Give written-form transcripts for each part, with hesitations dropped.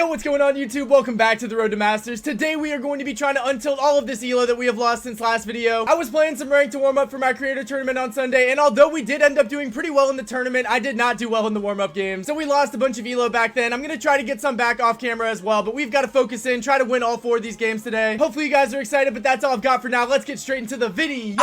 Yo, what's going on YouTube? Welcome back to the Road to Masters. Today we are going to be trying to untilt all of this elo that we have lost since last video. I was playing some ranked to warm up for my creator tournament on Sunday, and although we did end up doing pretty well in the tournament, I did not do well in the warm up game. So we lost a bunch of elo back then. I'm gonna try to get some back off camera as well, but we've got to focus in, try to win all 4 of these games today. Hopefully you guys are excited, but that's all I've got for now. Let's get straight into the video.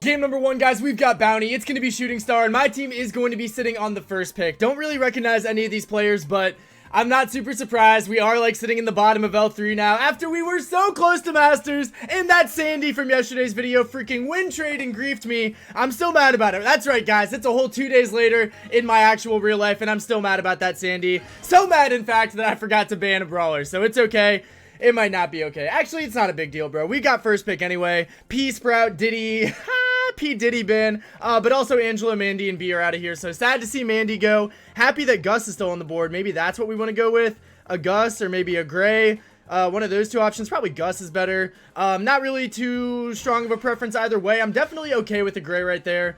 Game number 1, guys, we've got Bounty. It's going to be Shooting Star, and my team is going to be sitting on the first pick. Don't really recognize any of these players, but I'm not super surprised. We are, like, sitting in the bottom of L3 now after we were so close to Masters, and that Sandy from yesterday's video freaking win trade and griefed me. I'm still mad about it. That's right, guys. It's a whole 2 days later in my actual real life, and I'm still mad about that Sandy. So mad, in fact, that I forgot to ban a brawler, so it's okay. It might not be okay. Actually, it's not a big deal, bro. We got first pick anyway. P, Sprout, Diddy... P. Diddy bin, but also Angela, Mandy, and B are out of here, so sad to see Mandy go. Happy that Gus is still on the board. Maybe that's what we want to go with, a Gus or maybe a Gray. One of those 2 options. Probably Gus is better. Not really too strong of a preference either way. I'm definitely okay with the Gray right there.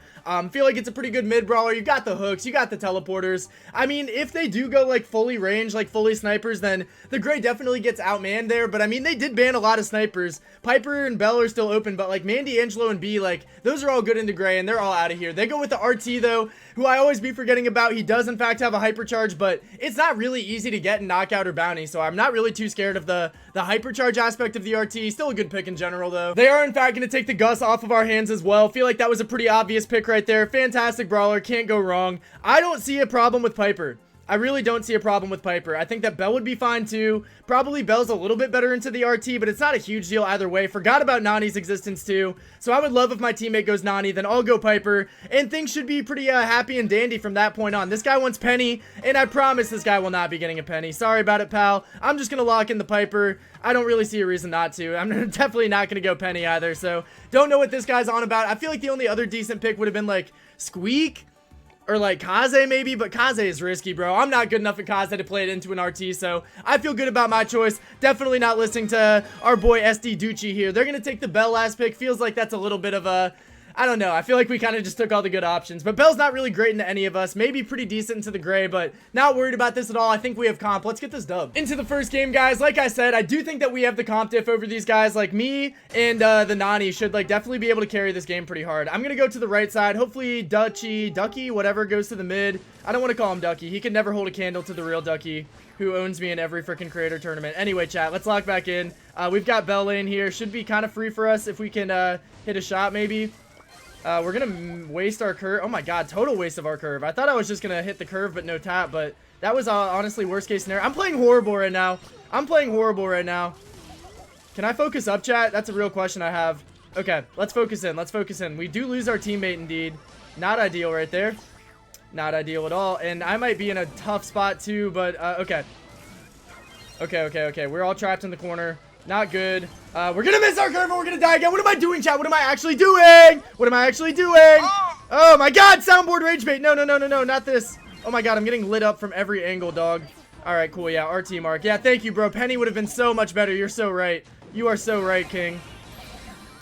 Feel like it's a pretty good mid brawler. You got the hooks, you got the teleporters. I mean, if they do go like fully range, like fully snipers, then the Gray definitely gets outmanned there. But I mean, they did ban a lot of snipers. Piper and Bell are still open, but like Mandy, Angelo, and B, like those are all good into Gray, and they're all out of here. They go with the RT though, who I always be forgetting about. He does in fact have a hypercharge, but it's not really easy to get in knockout or bounty, so I'm not really too scared of the hypercharge aspect of the RT. Still a good pick in general though. They are in fact going to take the Gus off of our hands as well. Feel like that was a pretty obvious pick right there. Fantastic brawler, can't go wrong. I don't see a problem with Piper. I really don't see a problem with Piper. I think that Bell would be fine too. Probably Bell's a little bit better into the RT, but it's not a huge deal either way. Forgot about Nani's existence too. So I would love if my teammate goes Nani, then I'll go Piper. And things should be pretty happy and dandy from that point on. This guy wants Penny, and I promise this guy will not be getting a Penny. Sorry about it, pal. I'm just going to lock in the Piper. I don't really see a reason not to. I'm definitely not going to go Penny either. So don't know what this guy's on about. I feel like the only other decent pick would have been like Squeak. Or like Kaze maybe, but Kaze is risky, bro. I'm not good enough at Kaze to play it into an RT, so I feel good about my choice. Definitely not listening to our boy SD Ducci here. They're going to take the Bell last pick. Feels like that's a little bit of a... I don't know. I feel like we kind of just took all the good options. But Bell's not really great into any of us. Maybe pretty decent into the Gray, but not worried about this at all. I think we have comp. Let's get this dub. Into the first game, guys. Like I said, I do think that we have the comp diff over these guys. Like me and the Nani should like definitely be able to carry this game pretty hard. I'm going to go to the right side. Hopefully Ducky, whatever, goes to the mid. I don't want to call him Ducky. He can never hold a candle to the real Ducky, who owns me in every freaking creator tournament. Anyway, chat, let's lock back in. We've got Bell lane here. Should be kind of free for us if we can hit a shot maybe. We're gonna waste our curve. Oh my god, total waste of our curve. I thought I was just gonna hit the curve but no tap, but that was honestly worst case scenario. I'm playing horrible right now. Can I focus up, chat? That's a real question I have. Okay, let's focus in. We do lose our teammate indeed. Not ideal right there. Not ideal at all. And I might be in a tough spot too, but okay. Okay. We're all trapped in the corner. Not good. We're gonna miss our curve and we're gonna die again. What am I doing, chat? What am I actually doing? Oh my god, soundboard rage bait. No, not this. Oh my god, I'm getting lit up from every angle, dog. Alright, cool, yeah, RT mark. Yeah, thank you, bro. Penny would have been so much better. You're so right. You are so right, king.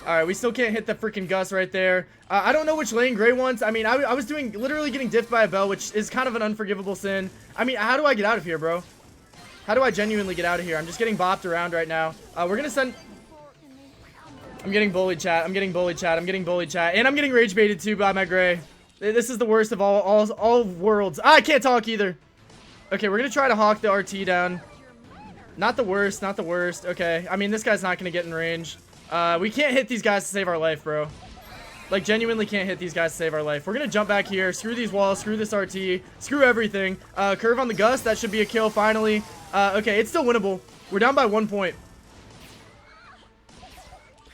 Alright, we still can't hit the freaking Gus right there. I don't know which lane Gray wants. I mean, I was literally getting diffed by a Bell, which is kind of an unforgivable sin. I mean, how do I get out of here, bro? How do I genuinely get out of here? I'm just getting bopped around right now. We're gonna send... I'm getting bullied, chat. And I'm getting rage baited too by my Gray. This is the worst of all worlds. I can't talk either. Okay, we're gonna try to hawk the RT down. Not the worst. Okay, I mean, this guy's not gonna get in range. We can't hit these guys to save our life, bro. Like, genuinely can't hit these guys to save our life. We're gonna jump back here, screw these walls, screw this RT, screw everything. Curve on the Gus, that should be a kill finally. Okay, it's still winnable. We're down by 1 point.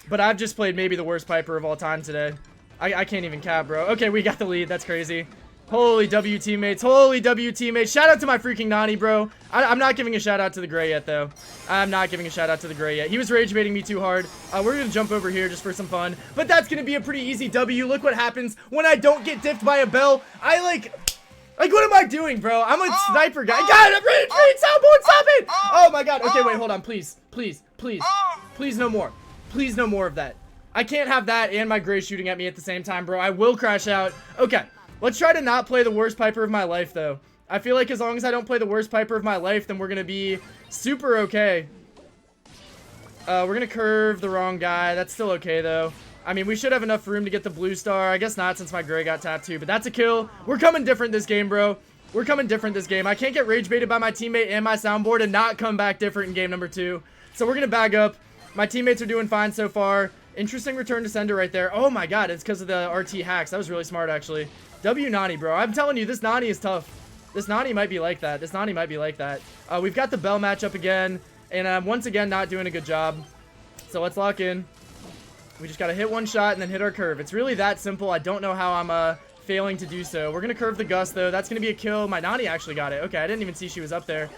But I've just played maybe the worst Piper of all time today. I can't even cap, bro. Okay, we got the lead. That's crazy. Holy W teammates. Shout out to my freaking Nani, bro. I'm not giving a shout out to the Gray yet, though. He was rage baiting me too hard. We're going to jump over here just for some fun. But that's going to be a pretty easy W. Look what happens when I don't get diffed by a Bell. Like, what am I doing, bro? I'm a sniper guy. God, I'm ready to trade soundboard. Stop it. Oh, my God. Okay, wait, hold on. Please, no more. Please, no more of that. I can't have that and my Gray shooting at me at the same time, bro. I will crash out. Okay. Let's try to not play the worst Piper of my life, though. I feel like as long as I don't play the worst Piper of my life, then we're going to be super okay. We're going to curve the wrong guy. That's still okay, though. I mean, we should have enough room to get the blue star. I guess not since my gray got tapped too, but that's a kill. We're coming different this game, bro. We're coming different this game. I can't get rage baited by my teammate and my soundboard and not come back different in game number 2. So we're going to bag up. My teammates are doing fine so far. Interesting return to sender right there. Oh my god, it's because of the RT hacks. That was really smart, actually. W Nani, bro. I'm telling you, this Nani is tough. This Nani might be like that. This Nani might be like that. We've got the Bell matchup again, and I'm once again not doing a good job. So let's lock in. We just got to hit one shot and then hit our curve. It's really that simple. I don't know how I'm failing to do so. We're going to curve the Gus, though. That's going to be a kill. My Nani actually got it. Okay, I didn't even see she was up there.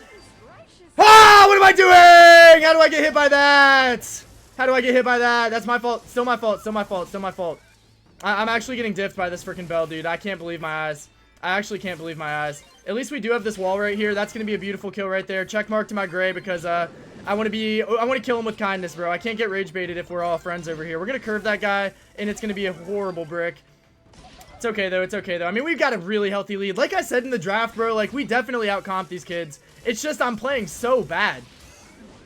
Ah, what am I doing? How do I get hit by that? How do I get hit by that? That's my fault. Still my fault. Still my fault. Still my fault. I'm actually getting diffed by this freaking Bell, dude. I can't believe my eyes. I actually can't believe my eyes. At least we do have this wall right here. That's going to be a beautiful kill right there. Check mark to my gray because I want to kill him with kindness, bro. I can't get rage baited if we're all friends over here. We're going to curve that guy, and it's going to be a horrible brick. It's okay, though. It's okay, though. I mean, we've got a really healthy lead. Like I said in the draft, bro, like, we definitely outcomp these kids. It's just I'm playing so bad.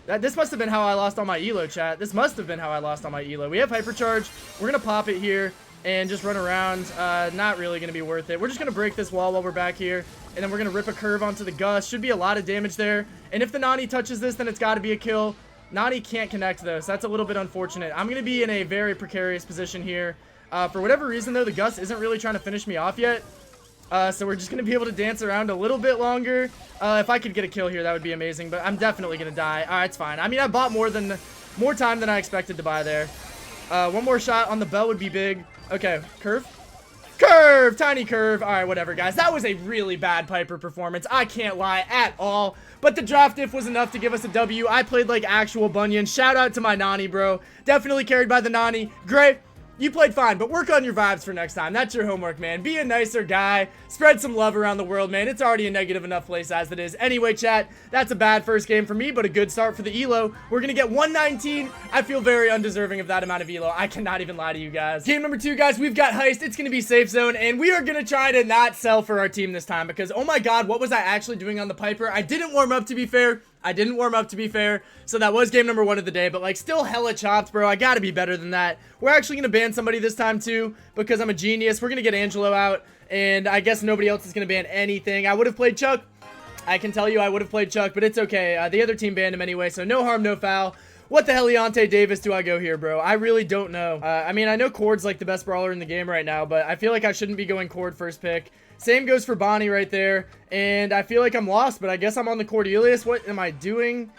This must have been how I lost on my elo, chat. This must have been how I lost on my elo. We have hypercharge. We're going to pop it here and just run around. Not really going to be worth it. We're just going to break this wall while we're back here. And then we're going to rip a curve onto the Gus. Should be a lot of damage there. And if the Nani touches this, then it's got to be a kill. Nani can't connect, though, so that's a little bit unfortunate. I'm going to be in a very precarious position here. For whatever reason, though, the Gus isn't really trying to finish me off yet. So we're just going to be able to dance around a little bit longer. If I could get a kill here, that would be amazing. But I'm definitely going to die. All right, it's fine. I mean, I bought more time than I expected to buy there. One more shot on the Bell would be big. Okay, curve. Curve! Tiny curve. All right, whatever, guys. That was a really bad Piper performance. I can't lie at all. But the draft diff was enough to give us a W. I played like actual bunion. Shout out to my Nani, bro. Definitely carried by the Nani. Great. You played fine, but work on your vibes for next time. That's your homework, man. Be a nicer guy. Spread some love around the world, man. It's already a negative enough place as it is. Anyway, chat, that's a bad first game for me, but a good start for the elo. We're going to get 119. I feel very undeserving of that amount of elo. I cannot even lie to you guys. Game number 2, guys, we've got Heist. It's going to be safe zone, and we are going to try to not sell for our team this time because, oh my god, what was I actually doing on the Piper? I didn't warm up, to be fair. So that was game number 1 of the day, but like still hella chopped, bro. I gotta be better than that. We're actually gonna ban somebody this time too because I'm a genius. We're gonna get Angelo out, and I guess nobody else is gonna ban anything. I would have played Chuck. I can tell you I would have played Chuck, but it's okay. The other team banned him anyway, so no harm, no foul. What the hell, Leonte Davis, do I go here, bro? I really don't know. I mean, I know Cord's like the best brawler in the game right now, but I feel like I shouldn't be going Cord first pick. Same goes for Bonnie right there. And I feel like I'm lost, but I guess I'm on the Cordelius. What am I doing?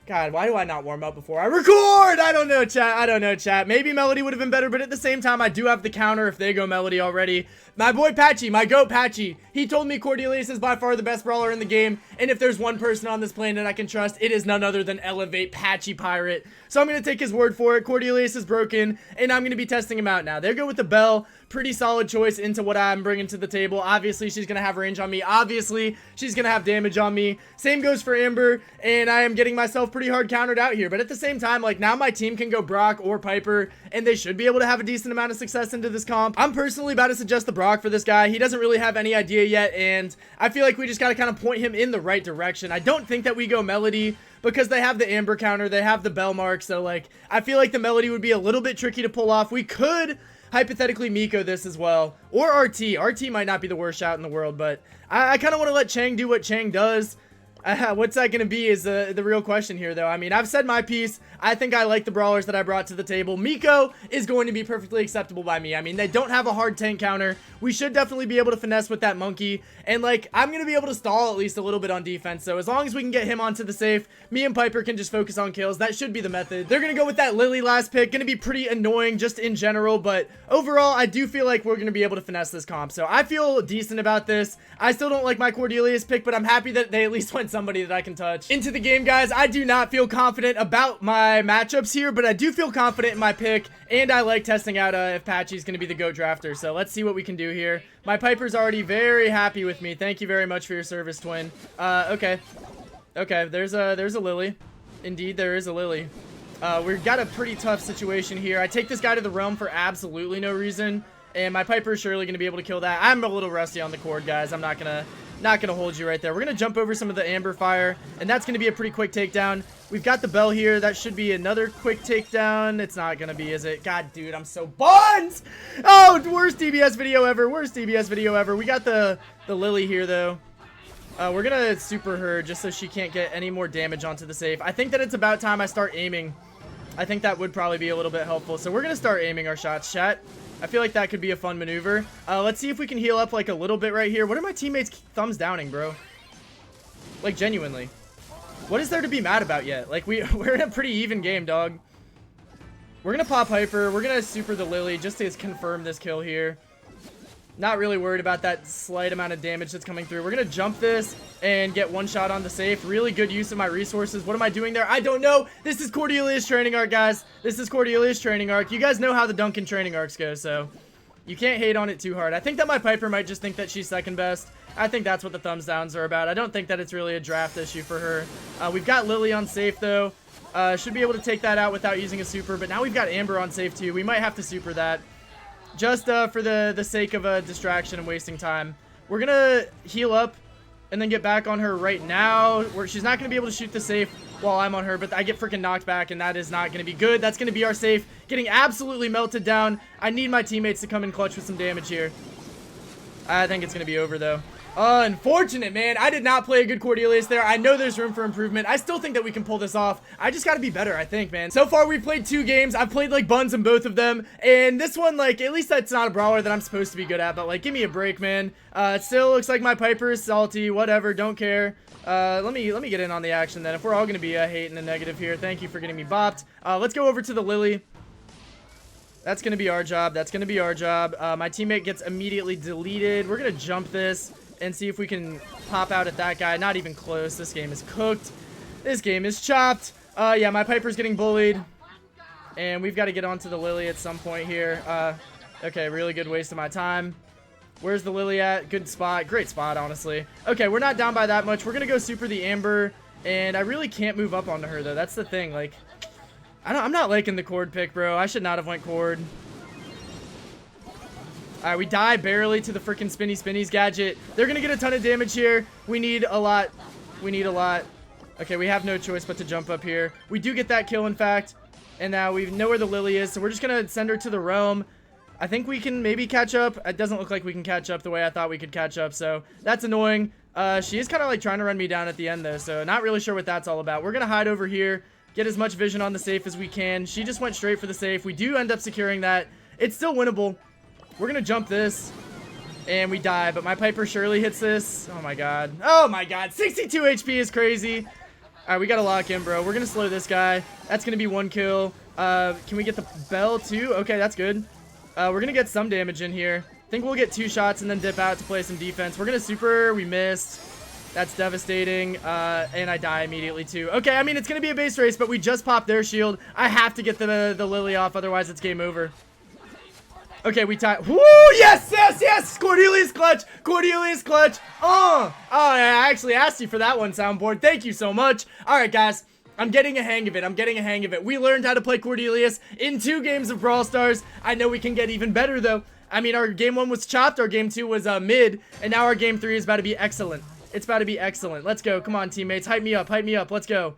God, why do I not warm up before I record? I don't know, chat. I don't know, chat. Maybe Melody would have been better, but at the same time, I do have the counter if they go Melody already. My boy Patchy, my goat Patchy, he told me Cordelius is by far the best brawler in the game, and if there's one person on this planet I can trust, it is none other than Elevate Patchy Pirate. So I'm going to take his word for it. Cordelius is broken, and I'm going to be testing him out now. There go with the Bell. Pretty solid choice into what I'm bringing to the table. Obviously, she's going to have range on me. Obviously, she's going to have damage on me. Same goes for Amber, and I am getting myself pretty hard countered out here. But at the same time, like, now my team can go Brock or Piper, and they should be able to have a decent amount of success into this comp. I'm personally about to suggest the Brock for this guy. He doesn't really have any idea yet, and I feel like we just got to kind of point him in the right direction. I don't think that we go Melody, because they have the Amber counter, they have the Bell mark, so, like, I feel like the Melody would be a little bit tricky to pull off. We could hypothetically Miko this as well, or RT. RT might not be the worst shot in the world, but I kind of want to let Chang do what Chang does. What's that going to be is the real question here, though. I mean, I've said my piece. I think I like the brawlers that I brought to the table. Miko is going to be perfectly acceptable by me. I mean, they don't have a hard tank counter. We should definitely be able to finesse with that monkey. And, like, I'm going to be able to stall at least a little bit on defense. So as long as we can get him onto the safe, me and Piper can just focus on kills. That should be the method. They're going to go with that Lily last pick. Going to be pretty annoying just in general. But overall, I do feel like we're going to be able to finesse this comp. So I feel decent about this. I still don't like my Cordelius pick, but I'm happy that they at least went somebody that I can touch. Into the game, guys. I do not feel confident about my matchups here, but I do feel confident in my pick, and I like testing out if Patchy's going to be the GOAT drafter. So let's see what we can do here. My Piper's already very happy with me. Thank you very much for your service, twin. Okay. Okay, there's a Lily. Indeed, there is a Lily. We've got a pretty tough situation here. I take this guy to the realm for absolutely no reason, And my Piper is surely going to be able to kill that. I'm a little rusty on the cord, guys. I'm not gonna hold you right there. We're going to jump over some of the Amber Fire, and that's going to be a pretty quick takedown. We've got the bell here. That should be another quick takedown. It's not going to be, is it? God, dude, I'm so buns! Oh, worst DBS video ever. Worst DBS video ever. We got the Lily here, though. We're going to super her just so she can't get any more damage onto the safe. I think that it's about time I start aiming. I think that would probably be a little bit helpful. So we're going to start aiming our shots, chat. I feel like that could be a fun maneuver. Let's see if we can heal up like a little bit right here. What are my teammates thumbs downing, bro? Like, genuinely. What is there to be mad about yet? Like, we're in a pretty even game, dog. We're going to pop Hyper. We're going to super the Lily just to confirm this kill here. Not really worried about that slight amount of damage that's coming through. We're going to jump this and get one shot on the safe. Really good use of my resources. What am I doing there? I don't know. This is Cordelius training arc, guys. This is Cordelius training arc. You guys know how the Duncan training arcs go, so you can't hate on it too hard. I think that my Piper might just think that she's second best. I think that's what the thumbs downs are about. I don't think that it's really a draft issue for her. We've got Lily on safe, though. Should be able to take that out without using a super, but now we've got Amber on safe, too. We might have to super that. Just for the sake of a distraction and wasting time. We're going to heal up and then get back on her right now. Where she's not going to be able to shoot the safe while I'm on her, but I get freaking knocked back, and that is not going to be good. That's going to be our safe. Getting absolutely melted down. I need my teammates to come in clutch with some damage here. I think it's going to be over, though. Unfortunate, man. I did not play a good Cordelius there. I know there's room for improvement. I still think that we can pull this off. I just got to be better, I think, man. So far, we've played 2 games. I've played, like, buns in both of them. And this one, like, at least that's not a brawler that I'm supposed to be good at. But, like, give me a break, man. It still looks like my Piper is salty. Whatever. Don't care. Let me get in on the action, then. If we're all going to be hating and negative here. Thank you for getting me bopped. Let's go over to the Lily. That's going to be our job. That's going to be our job. My teammate gets immediately deleted. We're going to jump this and see if we can pop out at that guy. Not even close. This game is cooked. This game is chopped. Yeah, my Piper's getting bullied. And we've got to get onto the Lily at some point here. Okay, really good waste of my time. Where's the Lily at? Good spot. Great spot, honestly. Okay, we're not down by that much. We're going to go super the Amber. And I really can't move up onto her, though. That's the thing. Like, I'm not liking the cord pick, bro. I should not have went cord. Alright, we die barely to the freaking spinnies gadget. They're gonna get a ton of damage here. We need a lot. We need a lot. Okay, we have no choice but to jump up here. We do get that kill, in fact. And now we know where the Lily is, so we're just gonna send her to the realm. I think we can maybe catch up. It doesn't look like we can catch up the way I thought we could catch up, so that's annoying. She is kind of like trying to run me down at the end, though, so not really sure what that's all about. We're gonna hide over here, get as much vision on the safe as we can. She just went straight for the safe. We do end up securing that. It's still winnable. We're going to jump this, and we die, but my Piper surely hits this. Oh, my God. Oh, my God. 62 HP is crazy. All right, we got to lock in, bro. We're going to slow this guy. That's going to be 1 kill. Can we get the bell, too? Okay, that's good. We're going to get some damage in here. I think we'll get 2 shots and then dip out to play some defense. We're going to super. We missed. That's devastating. And I die immediately, too. Okay, I mean, it's going to be a base race, but we just popped their shield. I have to get the Lily off, otherwise it's game over. Okay, we tie. Woo! Yes, yes, yes! Cordelius clutch! Cordelius clutch! Oh, I actually asked you for that one, soundboard. Thank you so much. All right, guys. I'm getting a hang of it. I'm getting a hang of it. We learned how to play Cordelius in 2 games of Brawl Stars. I know we can get even better, though. I mean, our game 1 was chopped. Our game 2 was mid. And now our game 3 is about to be excellent. It's about to be excellent. Let's go. Come on, teammates. Hype me up. Hype me up. Let's go.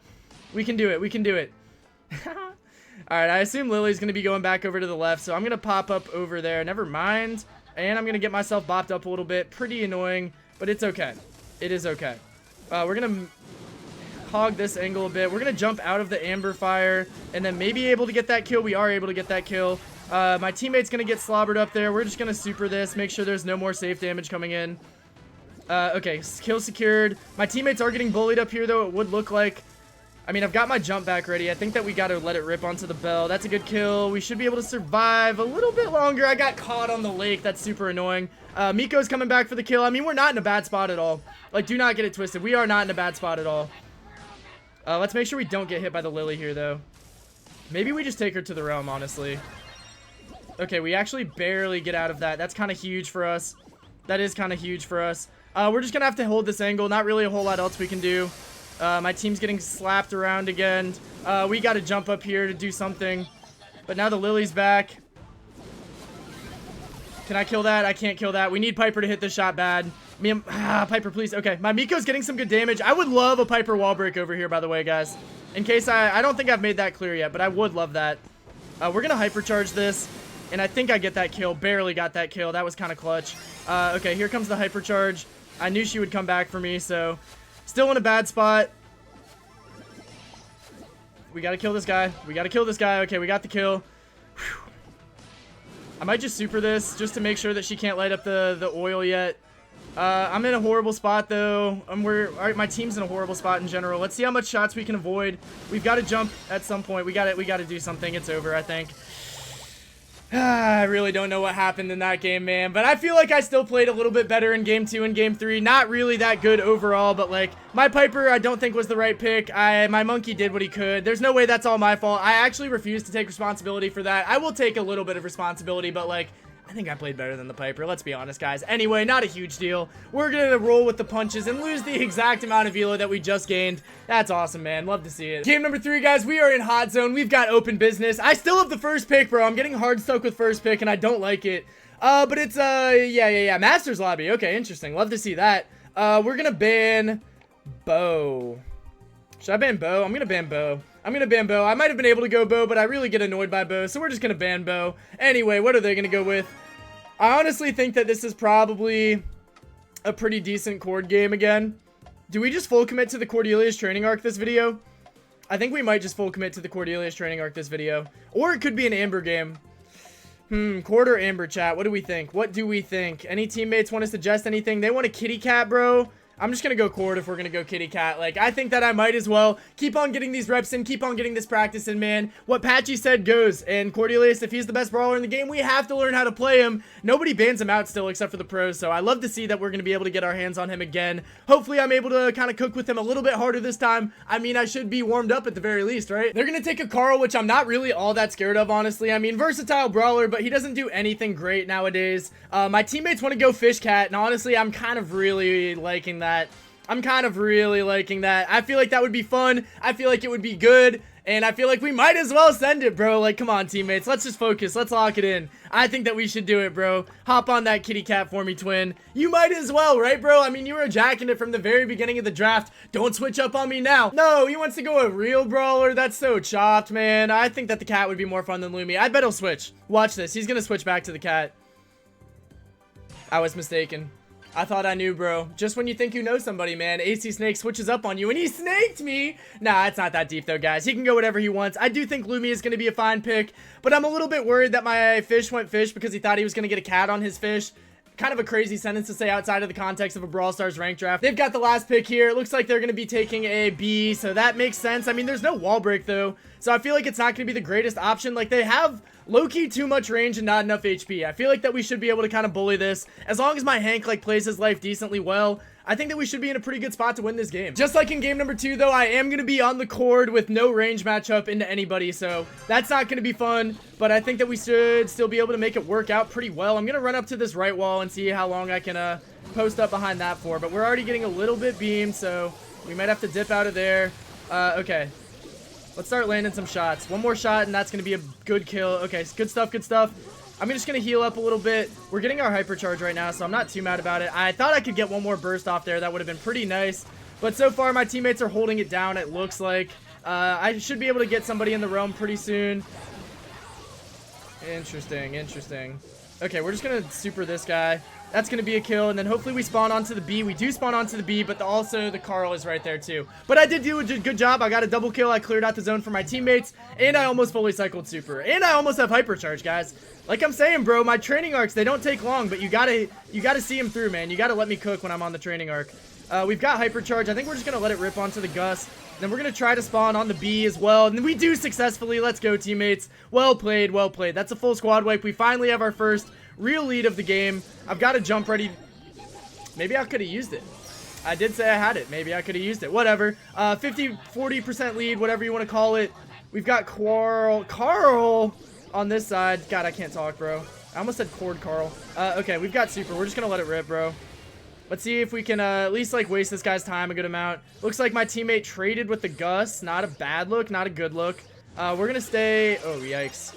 We can do it. We can do it. Alright, I assume Lily's going to be going back over to the left, so I'm going to pop up over there. Never mind. And I'm going to get myself bopped up a little bit. Pretty annoying, but it's okay. It is okay. We're going to hog this angle a bit. We're going to jump out of the Amber Fire and then maybe able to get that kill. We are able to get that kill. My teammate's going to get slobbered up there. We're just going to super this, make sure there's no more safe damage coming in. Okay, kill secured. My teammates are getting bullied up here, though. It would look like... I mean, I've got my jump back ready. I think that we got to let it rip onto the bell. That's a good kill. We should be able to survive a little bit longer. I got caught on the lake. That's super annoying. Miko's coming back for the kill. I mean, we're not in a bad spot at all. Like, do not get it twisted. We are not in a bad spot at all. Let's make sure we don't get hit by the Lily here, though. Maybe we just take her to the realm, honestly. Okay, we actually barely get out of that. That's kind of huge for us. That is kind of huge for us. We're just going to have to hold this angle. Not really a whole lot else we can do. My team's getting slapped around again. We got to jump up here to do something. But now the Lily's back. Can I kill that? I can't kill that. We need Piper to hit this shot bad. Piper, please. Okay, my Miko's getting some good damage. I would love a Piper wall break over here, by the way, guys. In case I don't think I've made that clear yet, but I would love that. We're going to hypercharge this, and I think I get that kill. Barely got that kill. That was kind of clutch. Okay, here comes the hypercharge. I knew she would come back for me, so still in a bad spot. We got to kill this guy. We got to kill this guy. Okay, we got the kill. Whew. I might just super this just to make sure that she can't light up the oil yet. I'm in a horrible spot though. All right, my team's in a horrible spot in general. Let's see how much shots we can avoid. We've got to jump at some point. We got to do something. It's over, I think. I really don't know what happened in that game, man. But I feel like I still played a little bit better in game 2 and game 3. Not really that good overall, but like my Piper I don't think was the right pick. My monkey did what he could. There's no way that's all my fault. I actually refuse to take responsibility for that. I will take a little bit of responsibility, but like I think I played better than the Piper. Let's be honest, guys. Anyway, not a huge deal. We're going to roll with the punches and lose the exact amount of elo that we just gained. That's awesome, man. Love to see it. Game number 3, guys. We are in hot zone. We've got open business. I still have the first pick, bro. I'm getting hard stuck with first pick, and I don't like it. But it's, yeah. Masters lobby. Okay, interesting. Love to see that. We're going to ban Bo. Should I ban Bo? I'm going to ban Bo. I might have been able to go Bo, but I really get annoyed by Bo, so we're just going to ban Bo. Anyway, what are they going to go with? I honestly think that this is probably a pretty decent Cord game again. Do we just full commit to the Cordelius training arc this video? I think we might just full commit to the Cordelius training arc this video. Or it could be an Amber game. Cord or Amber, chat. What do we think? What do we think? Any teammates want to suggest anything? They want a kitty cat, bro? I'm just going to go Cord if we're going to go kitty cat. Like, I think that I might as well keep on getting these reps in, keep on getting this practice in, man. What Patchy said goes. And Cordelius, if he's the best brawler in the game, we have to learn how to play him. Nobody bans him out still except for the pros, so I love to see that we're going to be able to get our hands on him again. Hopefully, I'm able to kind of cook with him a little bit harder this time. I mean, I should be warmed up at the very least, right? They're going to take a Carl, which I'm not really all that scared of, honestly. I mean, versatile brawler, but he doesn't do anything great nowadays. My teammates want to go Fish Cat, and honestly, I'm kind of really liking that. I feel like that would be fun. I feel like it would be good. And I feel like we might as well send it, bro. Like, come on, teammates. Let's just focus. Let's lock it in. I think that we should do it, bro. Hop on that kitty cat for me, twin. You might as well, right, bro? I mean, you were jacking it from the very beginning of the draft. Don't switch up on me now. No, he wants to go a real brawler. That's so chopped, man. I think that the cat would be more fun than Lumi. I bet he'll switch. Watch this. He's going to switch back to the cat. I was mistaken. I thought I knew, bro. Just when you think you know somebody, man, AC Snake switches up on you, and he snaked me. Nah, it's not that deep, though, guys. He can go whatever he wants. I do think Lumi is going to be a fine pick, but I'm a little bit worried that my fish went fish because he thought he was going to get a cat on his fish. Kind of a crazy sentence to say outside of the context of a Brawl Stars rank draft. They've got the last pick here. It looks like they're going to be taking a B, so that makes sense. I mean, there's no wall break, though, so I feel like it's not going to be the greatest option. Like, they have low-key too much range and not enough HP. I feel like that we should be able to kind of bully this. As long as my Hank, like, plays his life decently well, I think that we should be in a pretty good spot to win this game. Just like in game number 2, though, I am going to be on the Cord with no range matchup into anybody, so that's not going to be fun, but I think that we should still be able to make it work out pretty well. I'm going to run up to this right wall and see how long I can post up behind that for, but we're already getting a little bit beamed, so we might have to dip out of there. Okay. Let's start landing some shots. One more shot, and that's going to be a good kill. Okay, good stuff, good stuff. I'm just going to heal up a little bit. We're getting our hypercharge right now, so I'm not too mad about it. I thought I could get one more burst off there. That would have been pretty nice. But so far, my teammates are holding it down, it looks like. I should be able to get somebody in the realm pretty soon. Interesting, interesting. Okay, we're just going to super this guy. That's going to be a kill, and then hopefully we spawn onto the B. We do spawn onto the B, but also the Carl is right there too. But I did do a good job. I got a double kill. I cleared out the zone for my teammates, and I almost fully cycled super. And I almost have hypercharge, guys. Like I'm saying, bro, my training arcs, they don't take long, but you gotta see them through, man. You gotta let me cook when I'm on the training arc. We've got hypercharge. I think we're just gonna let it rip onto the Gus. Then we're gonna try to spawn on the B as well, and we do successfully. Let's go, teammates. Well played, well played. That's a full squad wipe. We finally have our first real lead of the game. I've got a jump ready. Maybe I could have used it. I did say I had it. Maybe I could have used it. Whatever. 40% lead, whatever you want to call it. We've got Carl on this side. God, I can't talk, bro. I almost said Cord Carl. Okay, we've got super. We're just gonna let it rip, bro. Let's see if we can at least like waste this guy's time a good amount. Looks like my teammate traded with the Gus. Not a bad look, not a good look. We're gonna stay. Oh, yikes.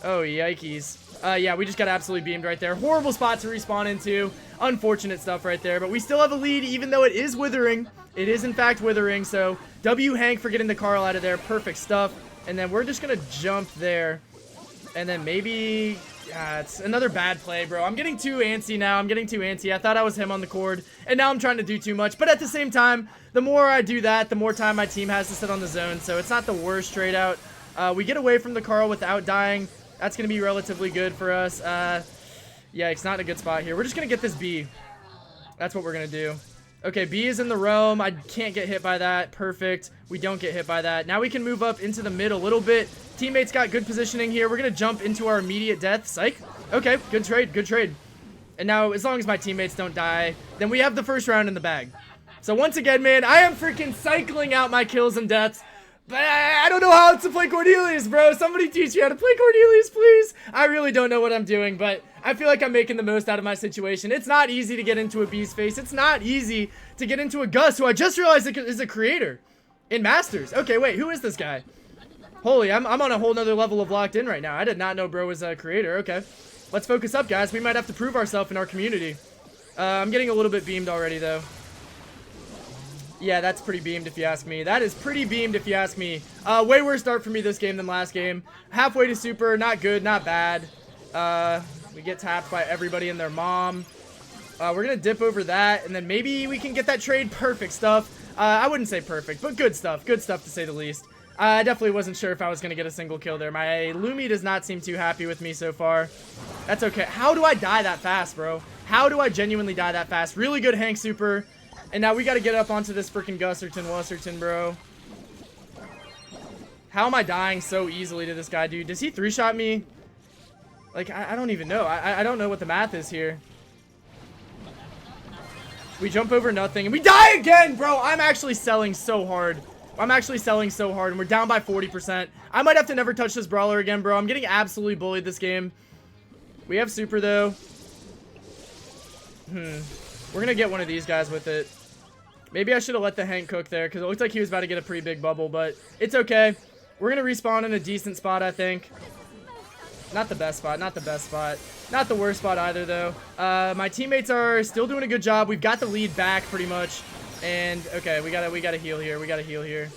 Oh, yikes. Yeah, we just got absolutely beamed right there. Horrible spot to respawn into. Unfortunate stuff right there. But we still have a lead, even though it is withering. It is, in fact, withering. So, W Hank for getting the Carl out of there. Perfect stuff. And then we're just going to jump there. And then maybe... Yeah, it's another bad play, bro. I'm getting too antsy now. I'm getting too antsy. I thought I was him on the cord, and now I'm trying to do too much. But at the same time, the more I do that, the more time my team has to sit on the zone. So it's not the worst trade out. We get away from the Carl without dying. That's going to be relatively good for us. Yeah, it's not in a good spot here. We're just going to get this B. That's what we're going to do. Okay, B is in the realm. I can't get hit by that. Perfect. We don't get hit by that. Now we can move up into the mid a little bit. Teammates got good positioning here. We're going to jump into our immediate death. Psych. Okay, good trade. Good trade. And now, as long as my teammates don't die, then we have the first round in the bag. So once again, man, I am freaking cycling out my kills and deaths. But I don't know how to play Cordelius, bro. Somebody teach me how to play Cordelius, please. I really don't know what I'm doing, but I feel like I'm making the most out of my situation. It's not easy to get into a B's face. It's not easy to get into a Gus, who I just realized is a creator in Masters. Okay, wait, who is this guy? Holy, I'm on a whole nother level of locked in right now. I did not know bro was a creator. Okay, let's focus up, guys. We might have to prove ourselves in our community. I'm getting a little bit beamed already, though. Yeah, that's pretty beamed if you ask me. That is pretty beamed if you ask me. Way worse start for me this game than last game. Halfway to super, not good, not bad. We get tapped by everybody and their mom. We're going to dip over that, and then maybe we can get that trade. Perfect stuff. I wouldn't say perfect, but good stuff. Good stuff to say the least. I definitely wasn't sure if I was going to get a single kill there. My Lumi does not seem too happy with me so far. That's okay. How do I die that fast, bro? How do I genuinely die that fast? Really good Hank super. And now we got to get up onto this freaking Wusserton, bro. How am I dying so easily to this guy, dude? Does he three-shot me? Like, I don't even know. I don't know what the math is here. We jump over nothing, and we die again, bro. I'm actually selling so hard. I'm actually selling so hard, and we're down by 40%. I might have to never touch this brawler again, bro. I'm getting absolutely bullied this game. We have super, though. We're going to get one of these guys with it. Maybe I should have let the Hank cook there, because it looked like he was about to get a pretty big bubble, but it's okay. We're going to respawn in a decent spot, I think. Not the best spot, not the best spot. Not the worst spot either, though. My teammates are still doing a good job. We've got the lead back, pretty much. And, okay, we gotta heal here. We gotta heal here.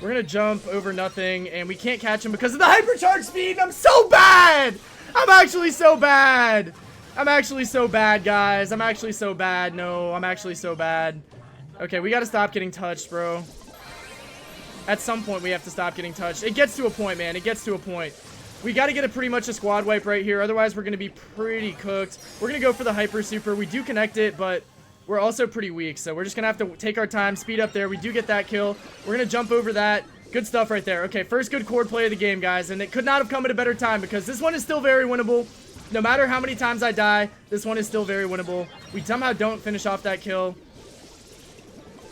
We're going to jump over nothing, and we can't catch him because of the hypercharge speed. I'm so bad! I'm actually so bad! I'm actually so bad, guys. I'm actually so bad. No, I'm actually so bad. Okay, we gotta stop getting touched, bro. At some point, we have to stop getting touched. It gets to a point, man. It gets to a point. We gotta get pretty much a squad wipe right here. Otherwise, we're gonna be pretty cooked. We're gonna go for the hyper super. We do connect it, but we're also pretty weak. So we're just gonna have to take our time, speed up there. We do get that kill. We're gonna jump over that. Good stuff right there. Okay, first good cord play of the game, guys. And it could not have come at a better time because this one is still very winnable. No matter how many times I die, this one is still very winnable. We somehow don't finish off that kill.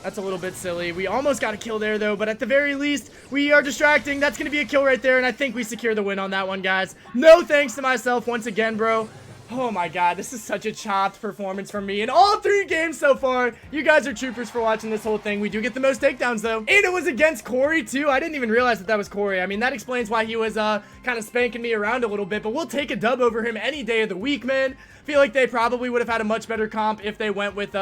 That's a little bit silly. We almost got a kill there, though, but at the very least, we are distracting. That's going to be a kill right there, and I think we secure the win on that one, guys. No thanks to myself once again, bro. Oh, my God. This is such a chopped performance from me in all 3 games so far. You guys are troopers for watching this whole thing. We do get the most takedowns, though. And it was against Corey, too. I didn't even realize that was Corey. I mean, that explains why he was kind of spanking me around a little bit, but we'll take a dub over him any day of the week, man. Feel like they probably would have had a much better comp if they went with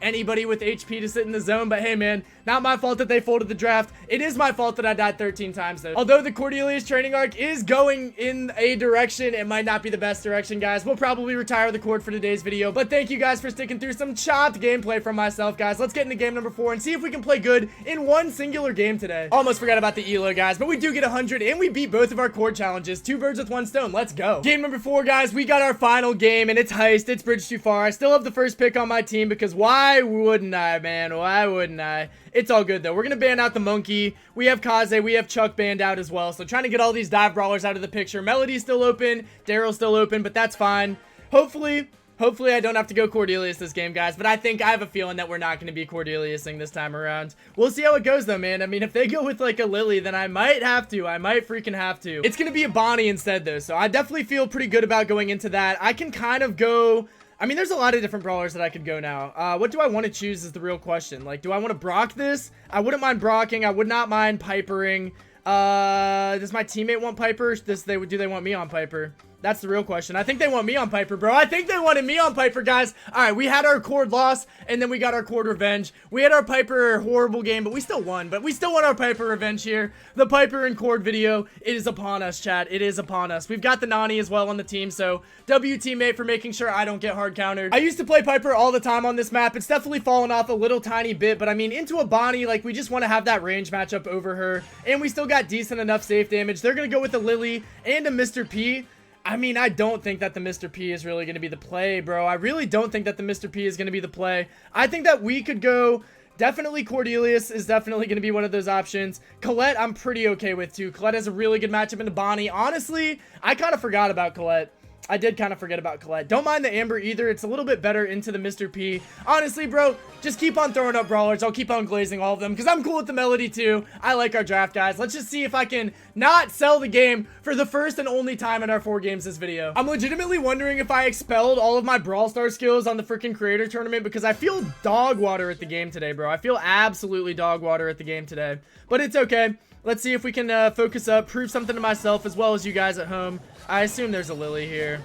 anybody with HP to sit in the zone, but hey, man, not my fault that they folded the draft. It is my fault that I died 13 times, though. Although the Cordelius training arc is going in a direction, it might not be the best direction, guys. We'll probably retire the cord for today's video, but thank you guys for sticking through some chopped gameplay from myself, guys. Let's get into game number 4 and see if we can play good in one singular game today. Almost forgot about the elo, guys, but we do get 100, and we beat both of our cord challenges. 2 birds with 1 stone. Let's go. Game number 4, guys. We got our final game, and it's Heist. It's Bridge Too Far. I still have the first pick on my team because why wouldn't I, man? Why wouldn't I? It's all good, though. We're going to ban out the Monkey. We have Kaze. We have Chuck banned out as well. So trying to get all these dive brawlers out of the picture. Melody's still open. Daryl's still open, but that's fine. Hopefully I don't have to go Cordelius this game, guys. But I have a feeling that we're not going to be Cordeliusing this time around. We'll see how it goes, though, man. I mean, if they go with, like, a Lily, then I might have to. I might freaking have to. It's going to be a Bonnie instead, though. So I definitely feel pretty good about going into that. I can kind of go... I mean, there's a lot of different brawlers that I could go now. What do I want to choose is the real question. Like, do I want to Brock this? I wouldn't mind Brocking. I would not mind Pipering. Does my teammate want Piper? Do they want me on Piper? That's the real question. I think they want me on Piper, bro. I think they wanted me on Piper, guys. All right, we had our Cord loss, and then we got our Cord revenge. We had our Piper horrible game, but we still won. But we still want our Piper revenge here. The Piper and Cord video, it is upon us, chat. It is upon us. We've got the Nani as well on the team, so W teammate for making sure I don't get hard countered. I used to play Piper all the time on this map. It's definitely fallen off a little tiny bit, but I mean, into a Bonnie, like, we just want to have that range matchup over her, and we still got decent enough safe damage. They're going to go with a Lily and a Mr. P. I mean, I don't think that the Mr. P is really going to be the play, bro. I really don't think that the Mr. P is going to be the play. I think that we could go... Definitely Cordelius is definitely going to be one of those options. Colette, I'm pretty okay with, too. Colette has a really good matchup into Bonnie. Honestly, I kind of forgot about Colette. I did kind of forget about Colette. Don't mind the Amber either. It's a little bit better into the Mr. P. Honestly, bro, just keep on throwing up brawlers. I'll keep on glazing all of them because I'm cool with the Melody too. I like our draft, guys. Let's just see if I can not sell the game for the first and only time in our 4 games this video. I'm legitimately wondering if I expelled all of my Brawl Star skills on the freaking creator tournament because I feel dog water at the game today, bro. I feel absolutely dog water at the game today. But it's okay. Let's see if we can focus up, prove something to myself as well as you guys at home. I assume there's a Lily here.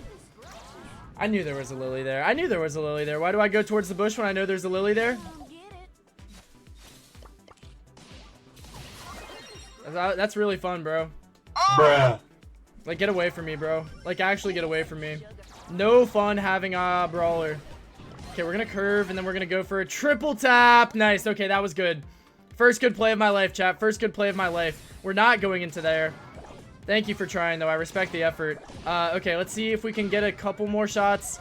I knew there was a Lily there. I knew there was a Lily there. Why do I go towards the bush when I know there's a Lily there? That's really fun, bro. Bruh. Like, get away from me, bro. Like, actually get away from me. No fun having a brawler. Okay, we're gonna curve, and then we're gonna go for a triple tap. Nice. Okay, that was good. First good play of my life, chat. First good play of my life. We're not going into there. Thank you for trying, though. I respect the effort. Okay, let's see if we can get a couple more shots.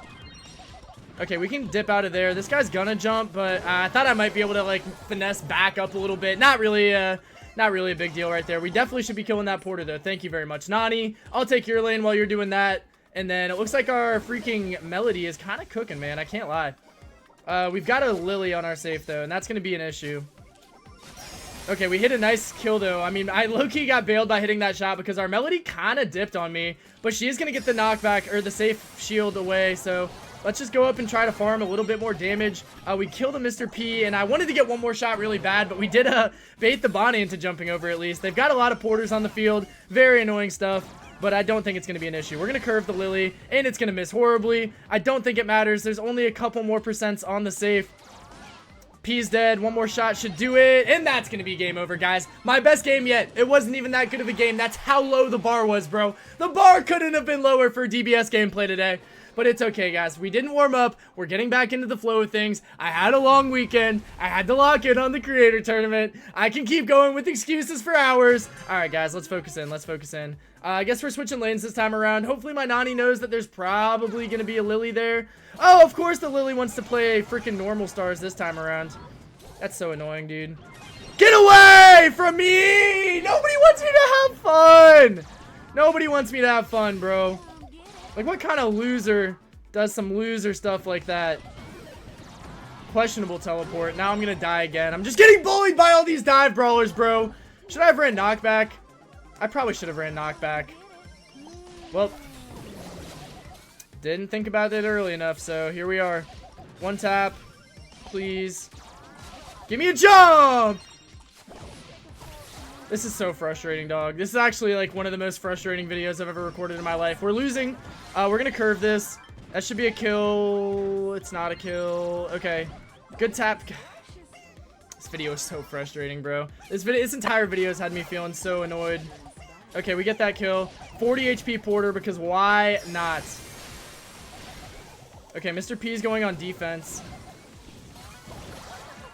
Okay, we can dip out of there. This guy's gonna jump, but I thought I might be able to, like, finesse back up a little bit. Not really a big deal right there. We definitely should be killing that porter, though. Thank you very much. Nani, I'll take your lane while you're doing that. And then it looks like our freaking Melody is kind of cooking, man. I can't lie. We've got a Lily on our safe, though, and that's gonna be an issue. Okay, we hit a nice kill, though. I mean, I low-key got bailed by hitting that shot because our Melody kind of dipped on me. But she is going to get the knockback, or the safe shield away. So let's just go up and try to farm a little bit more damage. We killed a Mr. P, and I wanted to get one more shot really bad. But we did bait the Bonnie into jumping over at least. They've got a lot of porters on the field. Very annoying stuff. But I don't think it's going to be an issue. We're going to curve the Lily, and it's going to miss horribly. I don't think it matters. There's only a couple more percents on the safe. P's dead. One more shot should do it. And that's going to be game over, guys. My best game yet. It wasn't even that good of a game. That's how low the bar was, bro. The bar couldn't have been lower for DBS gameplay today. But it's okay, guys. We didn't warm up. We're getting back into the flow of things. I had a long weekend. I had to lock in on the creator tournament. I can keep going with excuses for hours. All right, guys. Let's focus in. Let's focus in. I guess we're switching lanes this time around. Hopefully my Nani knows that there's probably going to be a Lily there. Oh, of course the Lily wants to play freaking normal stars this time around. That's so annoying, dude. Get away from me! Nobody wants me to have fun! Nobody wants me to have fun, bro. Like, what kind of loser does some loser stuff like that? Questionable teleport. Now I'm going to die again. I'm just getting bullied by all these dive brawlers, bro. Should I have ran knockback? I probably should have ran knockback. Well, didn't think about it early enough, so here we are. One tap, please. Give me a jump! This is so frustrating, dog. This is actually like one of the most frustrating videos I've ever recorded in my life. We're losing. We're gonna curve this. That should be a kill. It's not a kill. Okay. Good tap. This video is so frustrating, bro. This entire video has had me feeling so annoyed. Okay, we get that kill. 40 HP Porter because why not? Okay, Mr. P is going on defense.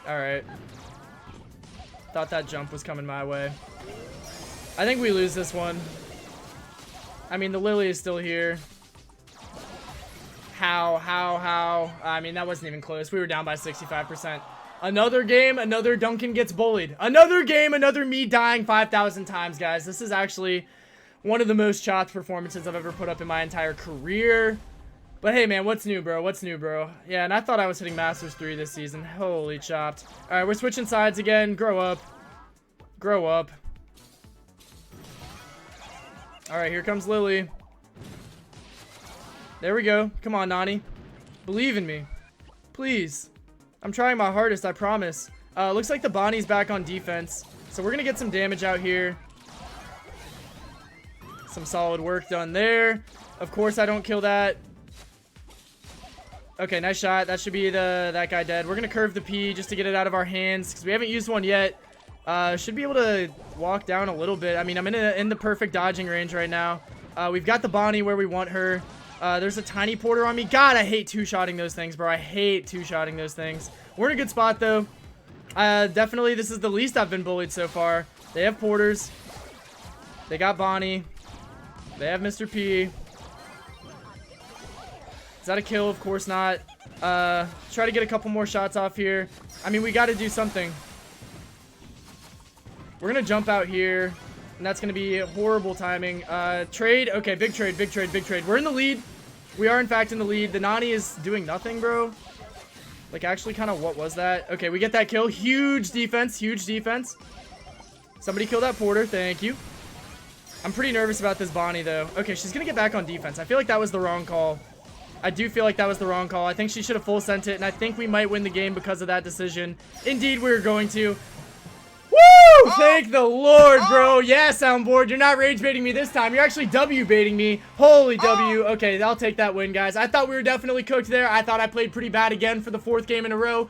Alright. Thought that jump was coming my way. I think we lose this one. I mean, the Lily is still here. How? I mean, that wasn't even close. We were down by 65%. Another game, another Duncan gets bullied. Another game, another me dying 5,000 times, guys. This is actually one of the most chopped performances I've ever put up in my entire career. But hey, man, what's new, bro? What's new, bro? Yeah, and I thought I was hitting Masters 3 this season. Holy chopped. All right, we're switching sides again. Grow up. Grow up. All right, here comes Lily. There we go. Come on, Nani. Believe in me. Please. I'm trying my hardest, I promise. Looks like the Bonnie's back on defense. So we're going to get some damage out here. Some solid work done there. Of course I don't kill that. Okay, nice shot. That should be that guy dead. We're gonna curve the P just to get it out of our hands because we haven't used one yet. Should be able to walk down a little bit. I mean, I'm in the perfect dodging range right now. We've got the Bonnie where we want her. There's a tiny porter on me. God, I hate two-shotting those things, bro. I hate two-shotting those things. We're in a good spot, though. Definitely, this is the least I've been bullied so far. They have porters. They got Bonnie. They have Mr. P. Is that a kill? Of course not. Try to get a couple more shots off here. I mean, we got to do something. We're going to jump out here. And that's going to be horrible timing. Trade. Okay, big trade, big trade, big trade. We're in the lead. We are, in fact, in the lead. The Nani is doing nothing, bro. Like, actually, kind of, what was that? Okay, we get that kill. Huge defense, huge defense. Somebody kill that porter. Thank you. I'm pretty nervous about this Bonnie, though. Okay, she's going to get back on defense. I feel like that was the wrong call. I do feel like that was the wrong call. I think she should have full sent it, and I think we might win the game because of that decision. Indeed, we're going to. Woo! Thank the Lord, bro. Yeah, soundboard. You're not rage baiting me this time. You're actually W baiting me. Holy W. Okay, I'll take that win, guys. I thought we were definitely cooked there. I thought I played pretty bad again for the 4th game in a row.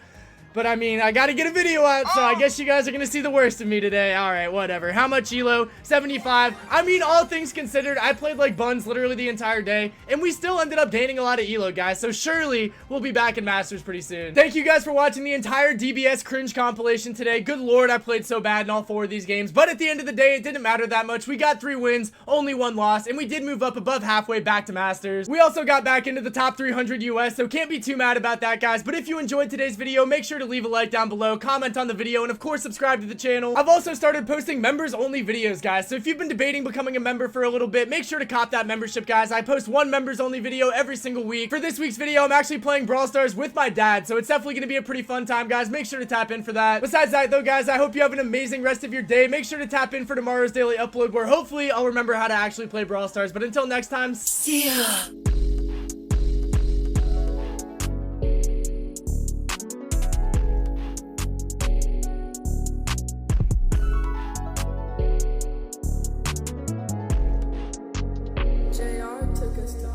But, I mean, I got to get a video out, so I guess you guys are going to see the worst of me today. All right, whatever. How much elo? 75. I mean, all things considered, I played like buns literally the entire day, and we still ended up gaining a lot of elo, guys, so surely we'll be back in Masters pretty soon. Thank you guys for watching the entire DBS cringe compilation today. Good Lord, I played so bad in all 4 of these games, but at the end of the day, it didn't matter that much. We got 3 wins, only 1 loss, and we did move up above halfway back to Masters. We also got back into the top 300 US, so can't be too mad about that, guys, but if you enjoyed today's video, make sure to leave a like down below, comment on the video, and of course subscribe to the channel. I've also started posting members only videos, guys, so if you've been debating becoming a member for a little bit, make sure to cop that membership, guys. I post 1 members only video every single week. For this week's video, I'm actually playing Brawl Stars with my dad, so it's definitely going to be a pretty fun time, guys. Make sure to tap in for that. Besides that, though, guys, I hope you have an amazing rest of your day. Make sure to tap in for tomorrow's daily upload, where hopefully I'll remember how to actually play Brawl Stars. But until next time, see ya!